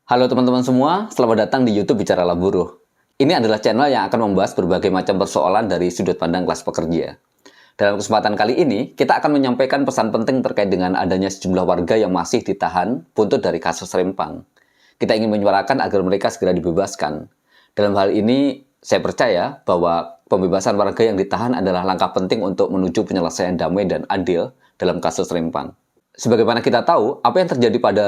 Halo teman-teman semua, selamat datang di YouTube Bicaralah Buruh. Ini adalah channel yang akan membahas berbagai macam persoalan dari sudut pandang kelas pekerja. Dalam kesempatan kali ini, kita akan menyampaikan pesan penting terkait dengan adanya sejumlah warga yang masih ditahan buntut dari kasus Rempang. Kita ingin menyuarakan agar mereka segera dibebaskan. Dalam hal ini, saya percaya bahwa pembebasan warga yang ditahan adalah langkah penting untuk menuju penyelesaian damai dan adil dalam kasus Rempang. Sebagaimana kita tahu, apa yang terjadi pada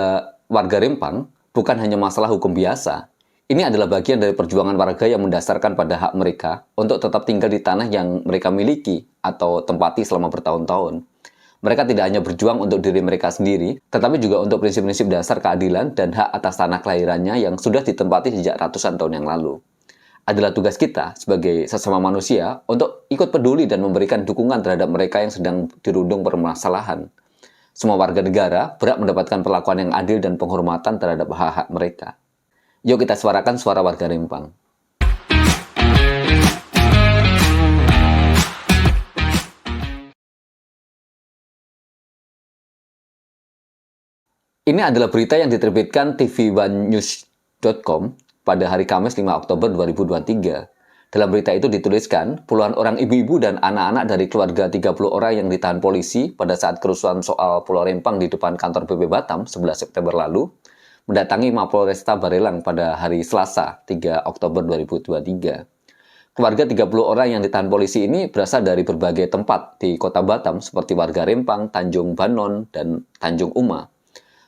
warga Rempang bukan hanya masalah hukum biasa. Ini adalah bagian dari perjuangan warga yang mendasarkan pada hak mereka untuk tetap tinggal di tanah yang mereka miliki atau tempati selama bertahun-tahun. Mereka tidak hanya berjuang untuk diri mereka sendiri, tetapi juga untuk prinsip-prinsip dasar keadilan dan hak atas tanah kelahirannya yang sudah ditempati sejak ratusan tahun yang lalu. Adalah tugas kita sebagai sesama manusia untuk ikut peduli dan memberikan dukungan terhadap mereka yang sedang dirundung permasalahan. Semua warga negara berhak mendapatkan perlakuan yang adil dan penghormatan terhadap hak-hak mereka. Yuk kita suarakan suara warga Rempang. Ini adalah berita yang diterbitkan tv1news.com pada hari Kamis 5 Oktober 2023. Dalam berita itu dituliskan, puluhan orang ibu-ibu dan anak-anak dari keluarga 30 orang yang ditahan polisi pada saat kerusuhan soal Pulau Rempang di depan kantor PP Batam 11 September lalu, mendatangi Mapolresta Barelang pada hari Selasa 3 Oktober 2023. Keluarga 30 orang yang ditahan polisi ini berasal dari berbagai tempat di kota Batam seperti warga Rempang, Tanjung Banon, dan Tanjung Uma.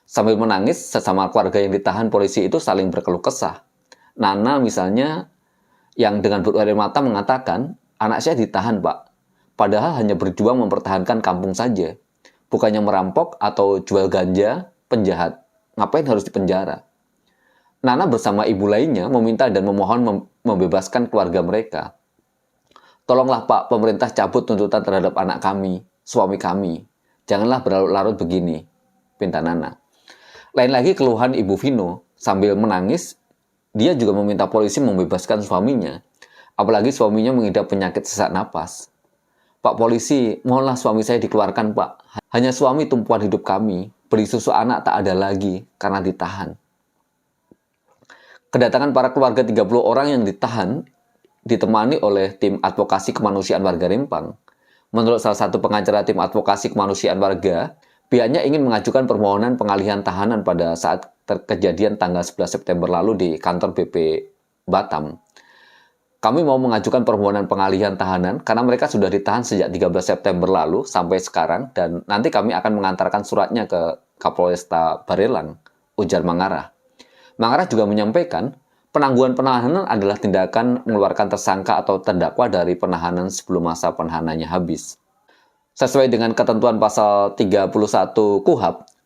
Sambil menangis, sesama keluarga yang ditahan polisi itu saling berkeluh kesah. Nana misalnya, yang dengan berair mata mengatakan, anak saya ditahan pak, padahal hanya berjuang mempertahankan kampung saja. Bukannya merampok atau jual ganja, penjahat. Ngapain harus dipenjara? Nana bersama ibu lainnya meminta dan memohon membebaskan keluarga mereka. Tolonglah pak, pemerintah cabut tuntutan terhadap anak kami, suami kami. Janganlah berlarut-larut begini, pinta Nana. Lain lagi keluhan ibu Vino, sambil menangis, dia juga meminta polisi membebaskan suaminya. Apalagi suaminya mengidap penyakit sesak napas. Pak polisi, mohonlah suami saya dikeluarkan pak. Hanya suami tumpuan hidup kami. Beli susu anak tak ada lagi karena ditahan. Kedatangan para keluarga 30 orang yang ditahan ditemani oleh tim advokasi kemanusiaan warga Rempang. Menurut salah satu pengacara tim advokasi kemanusiaan warga, pihaknya ingin mengajukan permohonan pengalihan tahanan pada saat kejadian tanggal 11 September lalu di kantor BP Batam. Kami mau mengajukan permohonan pengalihan tahanan karena mereka sudah ditahan sejak 13 September lalu sampai sekarang dan nanti kami akan mengantarkan suratnya ke Kapolresta Barelang, ujar Mangarah. Mangarah juga menyampaikan, penangguhan penahanan adalah tindakan mengeluarkan tersangka atau terdakwa dari penahanan sebelum masa penahanannya habis. Sesuai dengan ketentuan pasal 31 KUHP,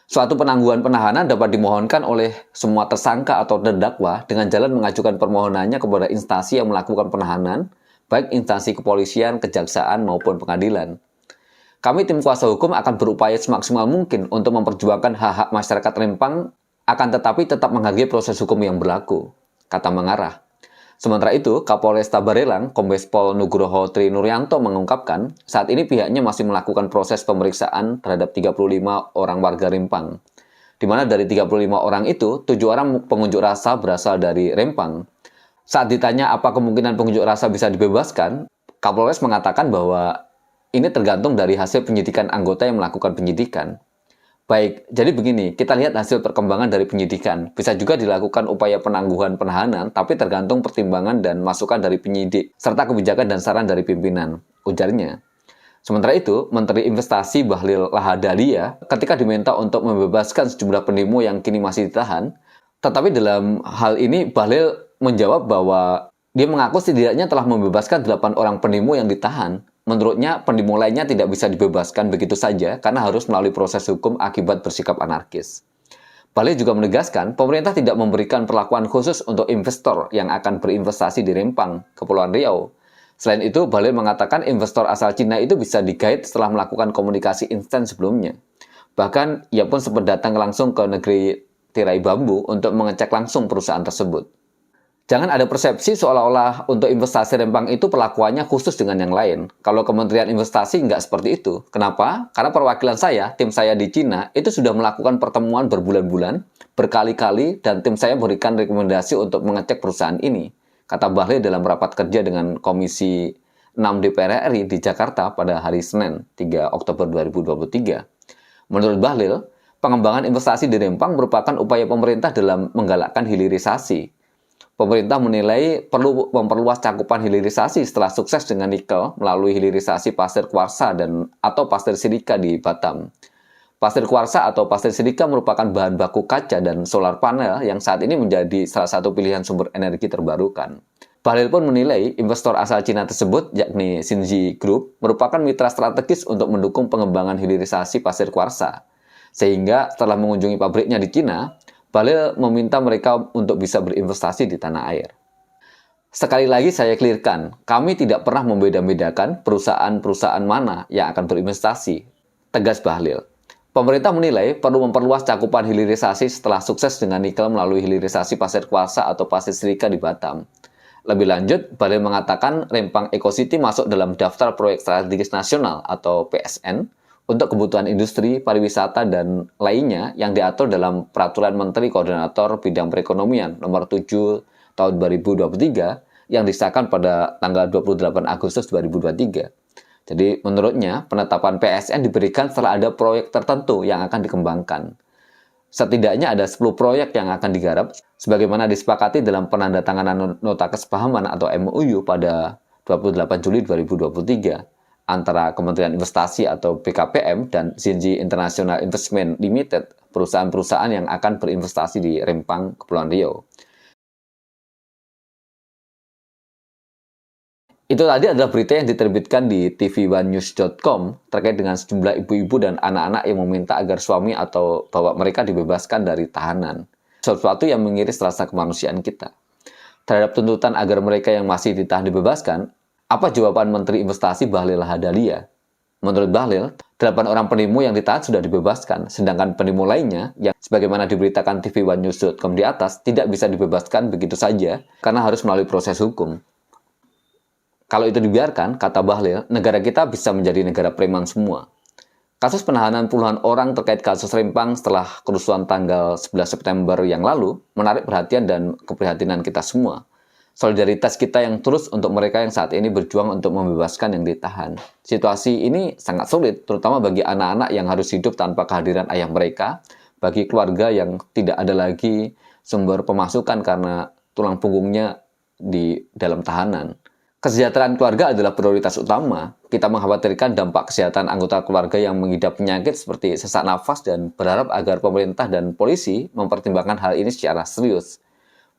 suatu penangguhan penahanan dapat dimohonkan oleh semua tersangka atau terdakwa dengan jalan mengajukan permohonannya kepada instansi yang melakukan penahanan, baik instansi kepolisian, kejaksaan, maupun pengadilan. Kami tim kuasa hukum akan berupaya semaksimal mungkin untuk memperjuangkan hak-hak masyarakat Rempang, akan tetapi tetap menghargai proses hukum yang berlaku, kata Mangarah. Sementara itu, Kapolresta Barelang, Kombes Pol Nugroho Tri Nuryanto mengungkapkan, saat ini pihaknya masih melakukan proses pemeriksaan terhadap 35 orang warga Rempang. Di mana dari 35 orang itu, 7 orang pengunjuk rasa berasal dari Rempang. Saat ditanya apa kemungkinan pengunjuk rasa bisa dibebaskan, Kapolres mengatakan bahwa ini tergantung dari hasil penyidikan anggota yang melakukan penyidikan. Baik, jadi begini, kita lihat hasil perkembangan dari penyidikan. Bisa juga dilakukan upaya penangguhan penahanan, tapi tergantung pertimbangan dan masukan dari penyidik, serta kebijakan dan saran dari pimpinan, ujarnya. Sementara itu, Menteri Investasi Bahlil Lahadalia ketika diminta untuk membebaskan sejumlah pendemo yang kini masih ditahan, tetapi dalam hal ini Bahlil menjawab bahwa dia mengaku setidaknya telah membebaskan 8 orang pendemo yang ditahan. Menurutnya, pendemo lainnya tidak bisa dibebaskan begitu saja karena harus melalui proses hukum akibat bersikap anarkis. Bahlil juga menegaskan, pemerintah tidak memberikan perlakuan khusus untuk investor yang akan berinvestasi di Rempang, Kepulauan Riau. Selain itu, Bahlil mengatakan investor asal Cina itu bisa digait setelah melakukan komunikasi instan sebelumnya. Bahkan, ia pun sempat datang langsung ke negeri tirai bambu untuk mengecek langsung perusahaan tersebut. Jangan ada persepsi seolah-olah untuk investasi Rempang itu perlakuannya khusus dengan yang lain. Kalau Kementerian Investasi nggak seperti itu. Kenapa? Karena perwakilan saya, tim saya di Cina, itu sudah melakukan pertemuan berbulan-bulan, berkali-kali, dan tim saya memberikan rekomendasi untuk mengecek perusahaan ini. Kata Bahlil dalam rapat kerja dengan Komisi 6 DPR RI di Jakarta pada hari Senin, 3 Oktober 2023. Menurut Bahlil, pengembangan investasi di Rempang merupakan upaya pemerintah dalam menggalakkan hilirisasi. Pemerintah menilai perlu memperluas cakupan hilirisasi setelah sukses dengan nikel melalui hilirisasi pasir kuarsa atau pasir silika di Batam. Pasir kuarsa atau pasir silika merupakan bahan baku kaca dan solar panel yang saat ini menjadi salah satu pilihan sumber energi terbarukan. Bahlil pun menilai investor asal Cina tersebut, yakni Xinji Group, merupakan mitra strategis untuk mendukung pengembangan hilirisasi pasir kuarsa. Sehingga setelah mengunjungi pabriknya di Cina, Bahlil meminta mereka untuk bisa berinvestasi di tanah air. Sekali lagi saya clearkan, kami tidak pernah membeda-bedakan perusahaan-perusahaan mana yang akan berinvestasi, tegas Bahlil. Pemerintah menilai perlu memperluas cakupan hilirisasi setelah sukses dengan nikel melalui hilirisasi pasir kuarsa atau pasir silika di Batam. Lebih lanjut, Bahlil mengatakan Rempang Eco City masuk dalam daftar proyek strategis nasional atau PSN untuk kebutuhan industri, pariwisata, dan lainnya yang diatur dalam Peraturan Menteri Koordinator Bidang Perekonomian Nomor 7 Tahun 2023 yang disahkan pada tanggal 28 Agustus 2023. Jadi menurutnya penetapan PSN diberikan setelah ada proyek tertentu yang akan dikembangkan. Setidaknya ada 10 proyek yang akan digarap sebagaimana disepakati dalam penandatanganan nota kesepahaman atau MOU pada 28 Juli 2023. Antara Kementerian Investasi atau BKPM dan Xinji International Investment Limited, perusahaan-perusahaan yang akan berinvestasi di Rempang, Kepulauan Riau. Itu tadi adalah berita yang diterbitkan di tv1news.com terkait dengan sejumlah ibu-ibu dan anak-anak yang meminta agar suami atau bapak mereka dibebaskan dari tahanan. Sesuatu yang mengiris rasa kemanusiaan kita. Terhadap tuntutan agar mereka yang masih ditahan dibebaskan, apa jawaban Menteri Investasi Bahlil Lahadalia? Menurut Bahlil, 8 orang penemu yang ditahan sudah dibebaskan, sedangkan penemu lainnya yang sebagaimana diberitakan tv1news.com di atas tidak bisa dibebaskan begitu saja karena harus melalui proses hukum. Kalau itu dibiarkan, kata Bahlil, negara kita bisa menjadi negara preman semua. Kasus penahanan puluhan orang terkait kasus Rempang setelah kerusuhan tanggal 11 September yang lalu menarik perhatian dan keprihatinan kita semua. Solidaritas kita yang terus untuk mereka yang saat ini berjuang untuk membebaskan yang ditahan. Situasi ini sangat sulit, terutama bagi anak-anak yang harus hidup tanpa kehadiran ayah mereka, bagi keluarga yang tidak ada lagi sumber pemasukan karena tulang punggungnya di dalam tahanan. Kesejahteraan keluarga adalah prioritas utama. Kita mengkhawatirkan dampak kesehatan anggota keluarga yang mengidap penyakit seperti sesak nafas dan berharap agar pemerintah dan polisi mempertimbangkan hal ini secara serius.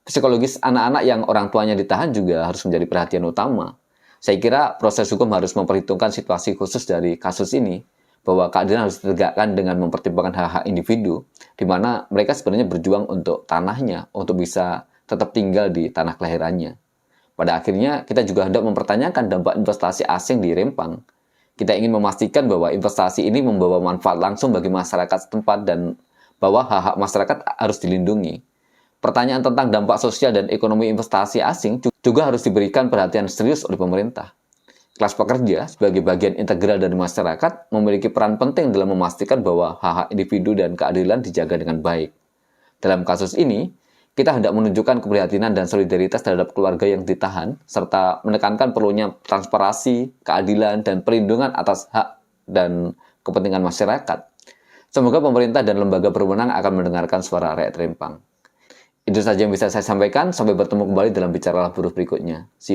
Psikologis anak-anak yang orang tuanya ditahan juga harus menjadi perhatian utama. Saya kira proses hukum harus memperhitungkan situasi khusus dari kasus ini, bahwa keadilan harus ditegakkan dengan mempertimbangkan hak-hak individu, di mana mereka sebenarnya berjuang untuk tanahnya, untuk bisa tetap tinggal di tanah kelahirannya. Pada akhirnya, kita juga hendak mempertanyakan dampak investasi asing di Rempang. Kita ingin memastikan bahwa investasi ini membawa manfaat langsung bagi masyarakat setempat dan bahwa hak-hak masyarakat harus dilindungi. Pertanyaan tentang dampak sosial dan ekonomi investasi asing juga harus diberikan perhatian serius oleh pemerintah. Kelas pekerja, sebagai bagian integral dari masyarakat, memiliki peran penting dalam memastikan bahwa hak-hak individu dan keadilan dijaga dengan baik. Dalam kasus ini, kita hendak menunjukkan keprihatinan dan solidaritas terhadap keluarga yang ditahan, serta menekankan perlunya transparansi, keadilan, dan perlindungan atas hak dan kepentingan masyarakat. Semoga pemerintah dan lembaga berwenang akan mendengarkan suara rakyat Rempang. Itu saja yang bisa saya sampaikan. Sampai bertemu kembali dalam Bicara Buruh berikutnya. See you.